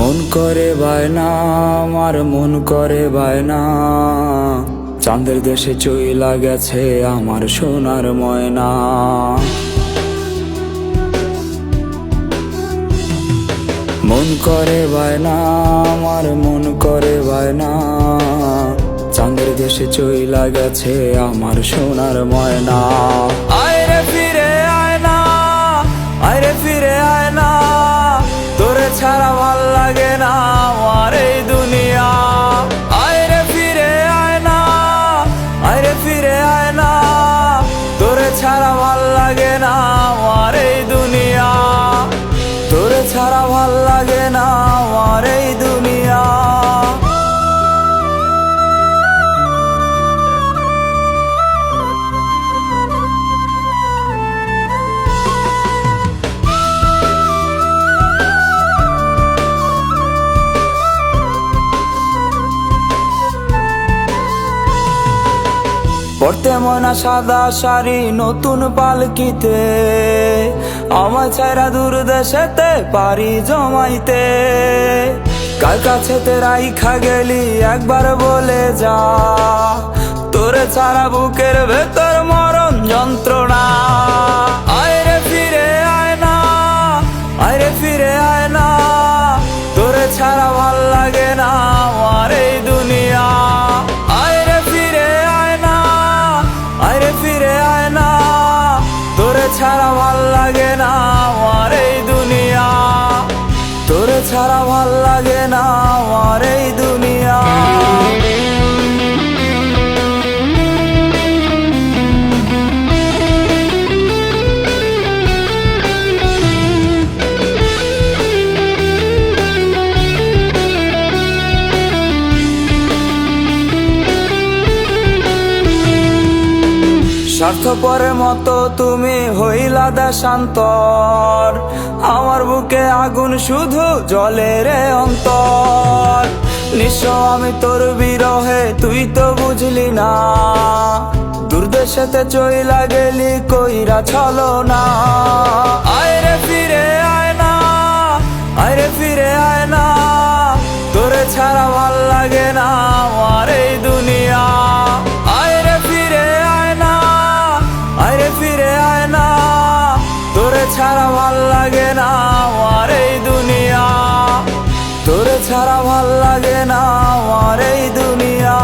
মন করে বায়না, আমার মন করে বায়না, চাঁদের দেশে চইলা গেছে আমার সোনার ময়না। মন করে বায়না, আমার মন করে বায়না, চাঁদের দেশে চইলা গেছে আমার সোনার ময়না। আয়রে ফিরে আয়না, আয়রে ফিরে আয়না, তোরে ছাড়া ভাল লাগে না আমার এই দুনিয়া। আয়রে ফিরে আয়না, আয়রে ফিরে আয়না, তোরে ছাড়া ভাল লাগে না আমার এই দুনিয়া। তোরে ছাড়া ভাল লাগে না আমার এই দুনিয়া। পড়তে মনা সাদা শাড়ি নতুন পালকিতে, আমার ছাইরা দূর দেশেতে পারি জমাইতে। কার কাছেতে রাইখা গেলি একবার বলে যা, তোরে ছাড়া বুকের ভেতর মরণ যন্ত্রণা। আয়রে ফিরে আয়না, আয়রে ফিরে আয়না, তোরে ছাড়া ভাল লাগে না আমার এই দুনিয়া। আয়রে ফিরে আয়না, আয়রে ফিরে আয়না, তোরে ছাড়া ভাল লাগে না আমার এই দুনিয়া। তোরে ছাড়া ভাল লাগে না আমার এই দুনিয়া। স্বার্থপরের মতো তুমি হইলা দেশান্তর, আমার বুকে আগুন শুধু জলে রে অন্তর। নিঃস্ব আমি তোর বিরহে, তুই তো বুঝলি না, দূরদেশেতে চইলা গেলি কইরা ছলনা। আয়রে ফিরে আয়না, আয়রে ফিরে আয়না, তোরে ছাড়া ভাল লাগে না আমার এই দুনিয়া। আয়রে ফিরে আয়না, আয়রে ফিরে আয়না, তোরে ছাড়া ভাল লাগে না আমার এই দুনিয়া। তোরে ছাড়া ভাল লাগে না আমার এই দুনিয়া।